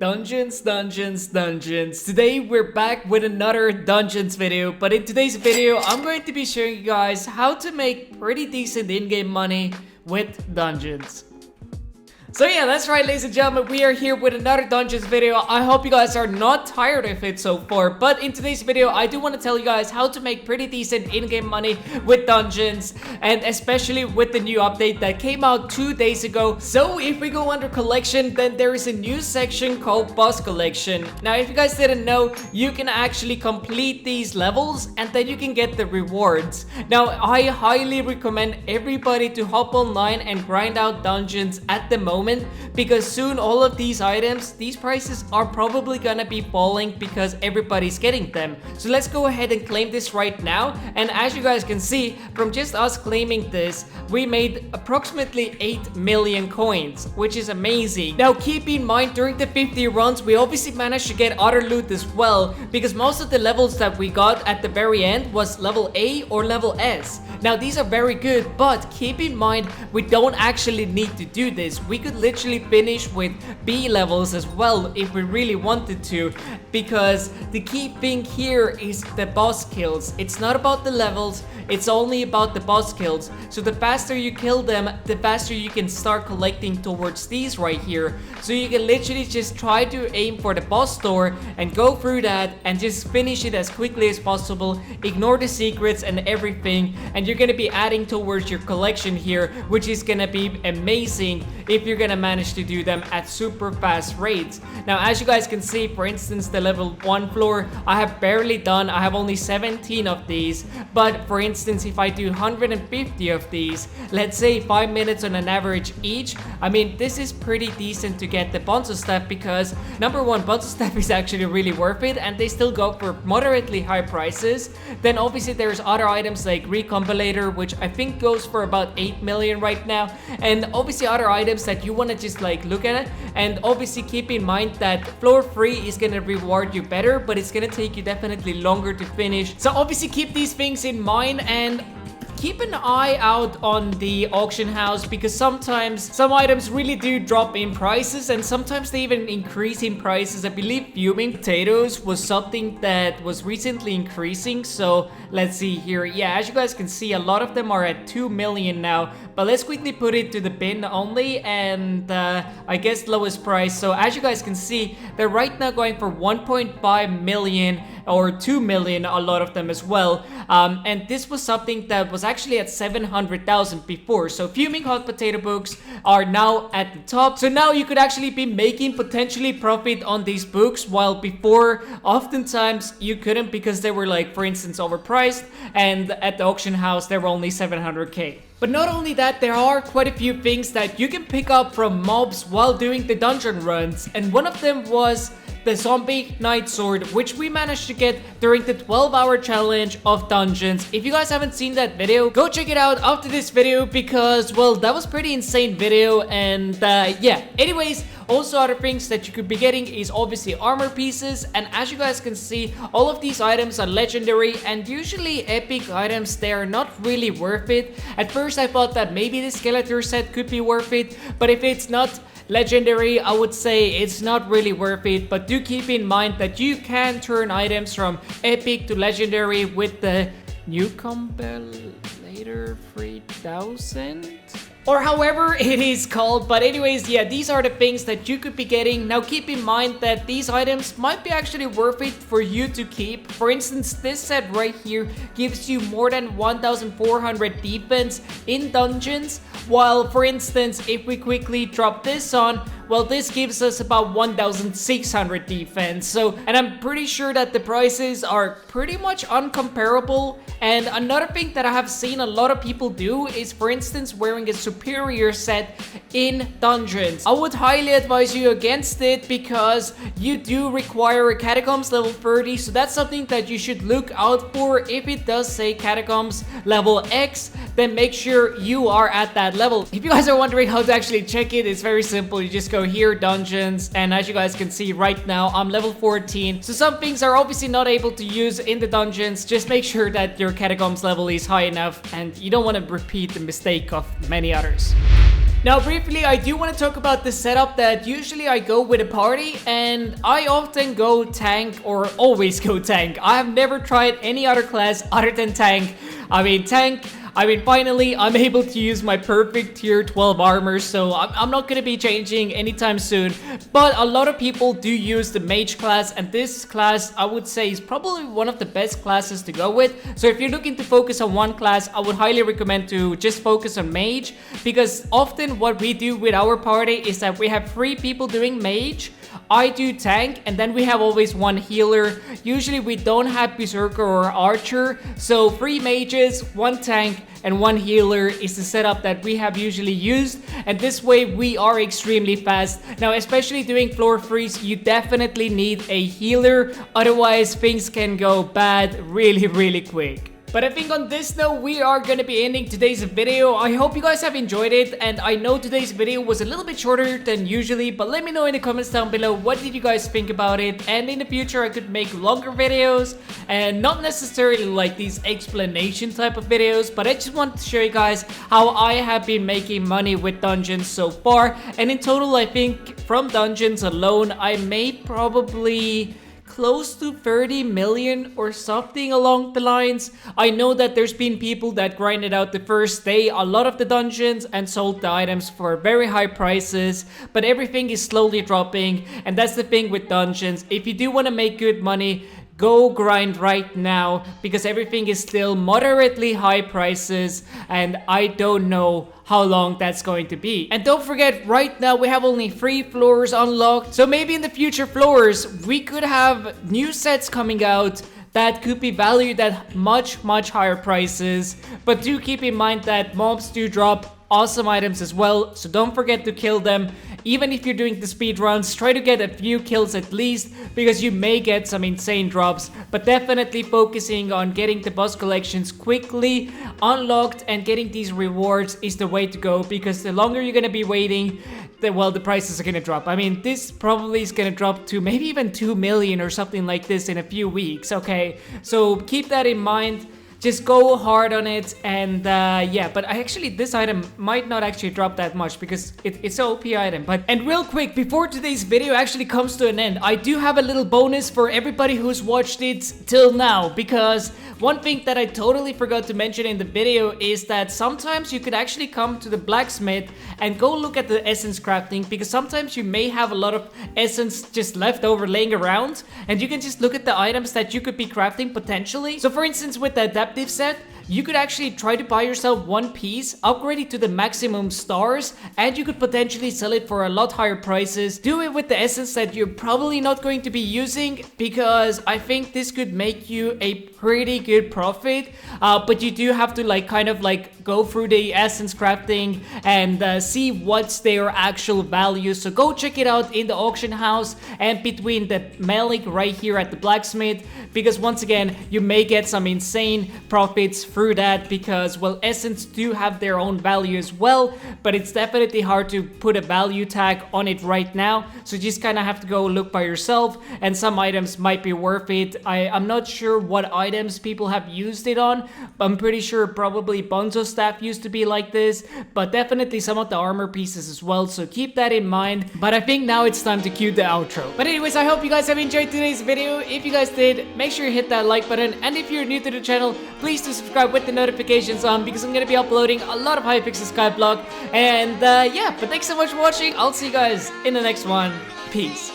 Dungeons. Today we're back with another Dungeons video, but in today's video I'm going to be showing you guys how to make pretty decent in-game money with Dungeons. So yeah, that's right, ladies and gentlemen, we are here with another Dungeons video. I hope you guys are not tired of it so far, but in today's video, I do want to tell you guys how to make pretty decent in-game money with Dungeons, and especially with the new update that came out 2 days ago. So if we go under collection, then there is a new section called boss collection. Now, if you guys didn't know, you can actually complete these levels and then you can get the rewards. Now, I highly recommend everybody to hop online and grind out Dungeons at the moment, because soon all of these items, these prices are probably gonna be falling because everybody's getting them. So let's go ahead and claim this right now, and as you guys can see, from just us claiming this, we made approximately 8 million coins, which is amazing. Now keep in mind, during the 50 runs, we obviously managed to get other loot as well, because most of the levels that we got at the very end was level A or level S. Now these are very good, but keep in mind, we don't actually need to do this. We could literally finish with B levels as well if we really wanted to, because the key thing here is the boss kills. It's not about the levels, it's only about the boss kills. So the faster you kill them, the faster you can start collecting towards these right here. So you can literally just try to aim for the boss door and go through that and just finish it as quickly as possible. Ignore the secrets and everything, and you're gonna be adding towards your collection here, which is gonna be amazing if you're gonna manage to do them at super fast rates. Now, as you guys can see, for instance, the level 1 floor, I have barely done. I have only 17 of these, but for instance, if I do 150 of these, let's say 5 minutes on an average each, I mean, this is pretty decent to get the Bonzo stuff, because number one, Bonzo stuff is actually really worth it, and they still go for moderately high prices. Then obviously there's other items like Recompilator, which I think goes for about 8 million right now, and obviously other items that you want to just like look at it. And obviously keep in mind that floor 3 is gonna reward you better, but it's gonna take you definitely longer to finish. So obviously keep these things in mind, and keep an eye out on the auction house, because sometimes some items really do drop in prices, and sometimes they even increase in prices. I believe fuming potatoes was something that was recently increasing. So let's see here. Yeah, as you guys can see, a lot of them are at 2 million now, but let's quickly put it to the bin only, and I guess lowest price. So as you guys can see, they're right now going for 1.5 million or 2 million, a lot of them as well. And this was something that was actually at 700,000 before. So fuming hot potato books are now at the top. So now you could actually be making potentially profit on these books, while before oftentimes you couldn't, because they were like, for instance, overpriced, and at the auction house they were only 700k. But not only that, there are quite a few things that you can pick up from mobs while doing the dungeon runs, and one of them was the zombie knight sword, which we managed to get during the 12-hour challenge of Dungeons. If you guys haven't seen that video, go check it out after this video, because, well, that was pretty insane video. And yeah, anyways, also other things that you could be getting is obviously armor pieces, and as you guys can see, all of these items are legendary, and usually epic items, they are not really worth it. At first I thought that maybe the Skeletor set could be worth it, but if it's not legendary, I would say it's not really worth it. But do keep in mind that you can turn items from epic to legendary with the new Compilator 3000, or however it is called. But anyways, yeah, these are the things that you could be getting. Now keep in mind that these items might be actually worth it for you to keep. For instance, this set right here gives you more than 1,400 defense in dungeons, while for instance, if we quickly drop this on, well, this gives us about 1,600 defense. So, and I'm pretty sure that the prices are pretty much uncomparable. And another thing that I have seen a lot of people do is, for instance, wearing a superior set in dungeons. I would highly advise you against it, because you do require a catacombs level 30. So that's something that you should look out for. If it does say catacombs level X, then make sure you are at that level. If you guys are wondering how to actually check it, it's very simple. You just go here, dungeons, and as you guys can see right now, I'm level 14. So some things are obviously not able to use in the dungeons. Just make sure that your catacombs level is high enough, and you don't want to repeat the mistake of many others. Now briefly, I do want to talk about the setup that usually I go with a party, and I often go tank or always go tank. I have never tried any other class other than tank. Finally, I'm able to use my perfect tier 12 armor, so I'm not gonna be changing anytime soon. But a lot of people do use the mage class, and this class, I would say, is probably one of the best classes to go with. So if you're looking to focus on one class, I would highly recommend to just focus on mage, because often what we do with our party is that we have 3 people doing mage, I do tank, and then we have always one healer. Usually we don't have berserker or archer, so 3 mages, 1 tank, and 1 healer is the setup that we have usually used, and this way we are extremely fast. Now, especially doing floor freeze, you definitely need a healer, otherwise things can go bad really quick. But I think on this note, we are gonna be ending today's video. I hope you guys have enjoyed it, and I know today's video was a little bit shorter than usually, but let me know in the comments down below what did you guys think about it, and in the future I could make longer videos, and not necessarily like these explanation type of videos, but I just want to show you guys how I have been making money with dungeons so far. And in total, I think from dungeons alone, I made probably close to 30 million or something along the lines. I know that there's been people that grinded out the first day a lot of the dungeons and sold the items for very high prices, but everything is slowly dropping, and that's the thing with dungeons. If you do want to make good money, go grind right now, because everything is still moderately high prices, and I don't know how long that's going to be. And don't forget, right now we have only 3 floors unlocked, so maybe in the future floors we could have new sets coming out that could be valued at much higher prices. But do keep in mind that mobs do drop awesome items as well, so don't forget to kill them. Even if you're doing the speed runs, try to get a few kills at least, because you may get some insane drops. But definitely focusing on getting the boss collections quickly unlocked and getting these rewards is the way to go, because the longer you're gonna be waiting, the prices are gonna drop. I mean, this probably is gonna drop to maybe even 2 million or something like this in a few weeks, okay? So keep that in mind. Just go hard on it, and yeah, but this item might not actually drop that much because it's an OP item. And real quick, before today's video actually comes to an end, I do have a little bonus for everybody who's watched it till now, because one thing that I totally forgot to mention in the video is that sometimes you could actually come to the blacksmith and go look at the essence crafting, because sometimes you may have a lot of essence just left over laying around, and you can just look at the items that you could be crafting potentially. So for instance, with the adaptive set, you could actually try to buy yourself 1 piece, upgrade it to the maximum stars, and you could potentially sell it for a lot higher prices. Do it with the essence that you're probably not going to be using, because I think this could make you a pretty good profit. But you do have to go through the essence crafting and see what's their actual value. So go check it out in the auction house and between the mailing right here at the blacksmith, because once again, you may get some insane profits through that, because well, essence do have their own value as well, but it's definitely hard to put a value tag on it right now. So you just kind of have to go look by yourself, and some items might be worth it. I'm not sure what items people have used it on. I'm pretty sure probably Bonzo staff used to be like this, but definitely some of the armor pieces as well, so keep that in mind. But I think now it's time to cue the outro. But anyways, I hope you guys have enjoyed today's video. If you guys did, make sure you hit that like button, and if you're new to the channel, please do subscribe with the notifications on, because I'm gonna be uploading a lot of Hypixel Skyblock. And yeah, but thanks so much for watching. I'll see you guys in the next one. Peace.